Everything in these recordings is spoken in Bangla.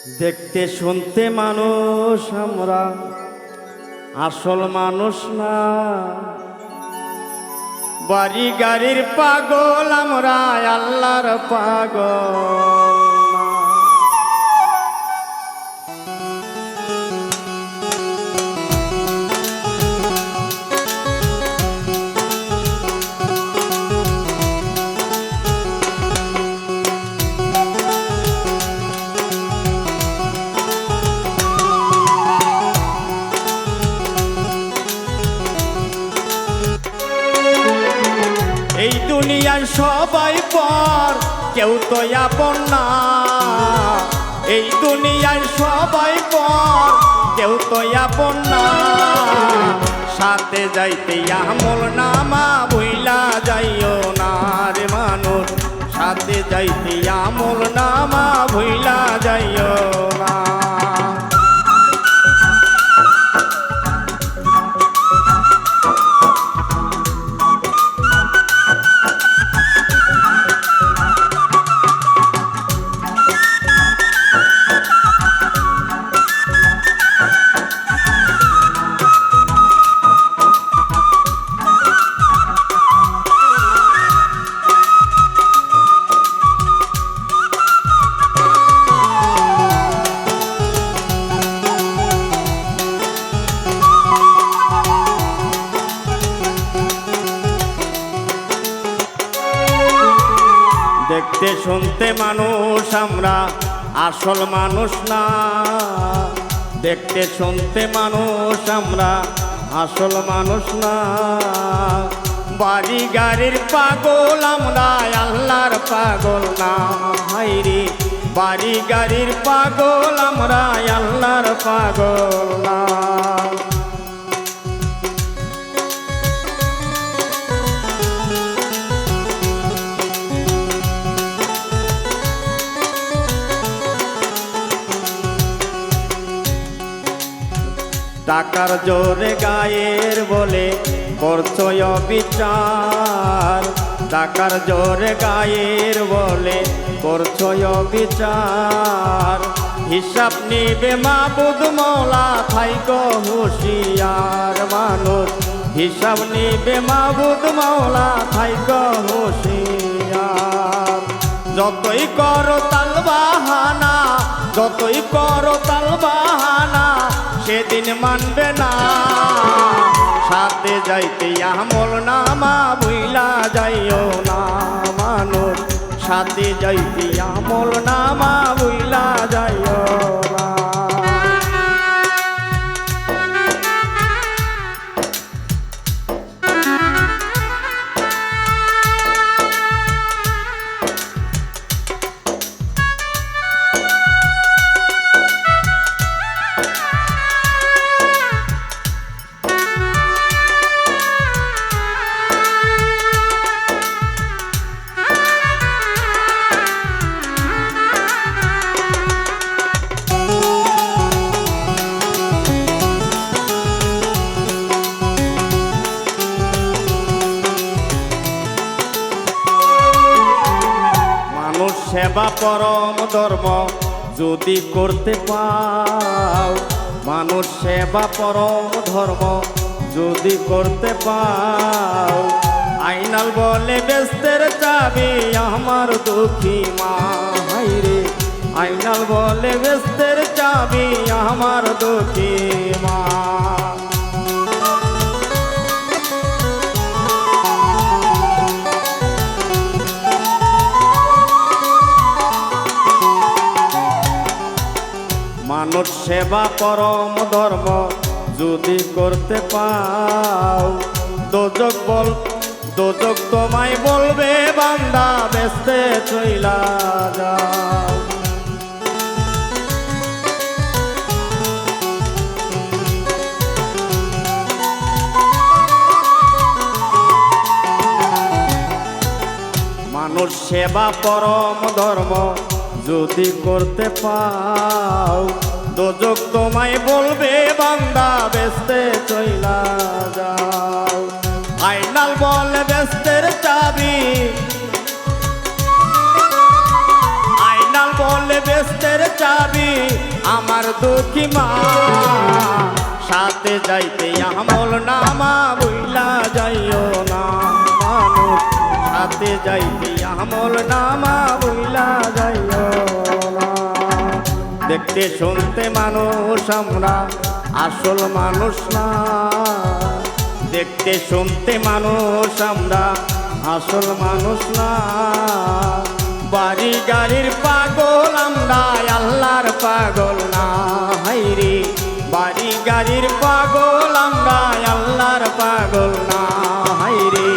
দেখতে শুনতে মানুষ আমরা, আসল মানুষ না। বাড়ি গাড়ির পাগল আমরা, আল্লাহর পাগল না। এই দুনিয়ার সবাই পর, কেউ তো আপন না। এই দুনিয়ার সবাই পর, কেউ তো আপন না। সাথে যাইতে আমল নামা ভুইলা যাইও না রে মানুষ। সাথে যাইতে আমল নামা ভুইলা যাইও না। দেখতে শুনতে মানুষ আমরা, আসল মানুষ না। দেখতে শুনতে মানুষ আমরা, আসল মানুষ না। বাড়ি গাড়ির পাগল আমরা, আল্লাহর পাগল না। হাইরে বাড়ি গাড়ির পাগল আমরা, আল্লাহর পাগল না। টাকার জোরে গায়ের বলে করছো বিচার। টাকার জোরে গায়ের বলে করছো বিচার। হিসাব নিবে মাবুদ মওলা, থাইকো হুঁশিয়ার মানুষ। হিসাব নিবে মাবুদ মওলা, থাইকো হুঁশিয়ার। যতই করো তাল বাহানা, যতই করো তাল বাহানা, সেদিন মানবে না। সাথে যাইতে আমল নামা ভুইলা যাইও না মানুষ। সাথে যাইতে আমল নামা ভুইলা যাইও না। সেবা পরম ধর্ম যদি করতে পাও। মানুষ সেবা পরম ধর্ম যদি করতে পাও। আইনাল বলে বেস্তের চাবি আমার দুঃখী মা। হাইরে আইনাল বলে বেস্তের চাবি আমার দুঃখী মা। মানুষ সেবা পরম ধর্ম যদি করতে পাও। দোজক তোমায় বলবে বান্দা, বেস্তে চইলা যাও। মানুষ সেবা পরম ধর্ম যদি করতে পাও। দোজক তোমায় বলবে বান্দা, বেস্তে চইলা যাও। আইনাল বলে বেস্তের চাবি, আইনাল বলে বেস্তের চাবি আমার দুঃখী মা সাথে যাইতে আমল নামা বইলা যাইও না মানুষ সাথে যাইতে আমল নামা বইলা যাইও না দেখতে শুনতে মানুষ আমরা আসল মানুষ না দেখতে শুনতে মানুষ আমরা আসল মানুষ না বাড়ি গাড়ির পাগল আমরা আল্লাহর পাগল না হাইরে বাড়ি গাড়ির পাগল আমরা আল্লাহর পাগল না হাইরে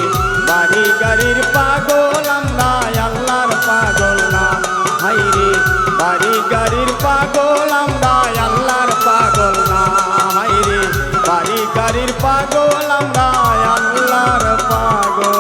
বাড়ি গাড়ির পাগল আমরা আল্লাহর পাগল না হাইরে বাড়ি গাড়ির পাগল আমরা আল্লাহর পাগল না হাইরে বাড়ি গাড়ির পাগল আমরা আল্লাহর পাগল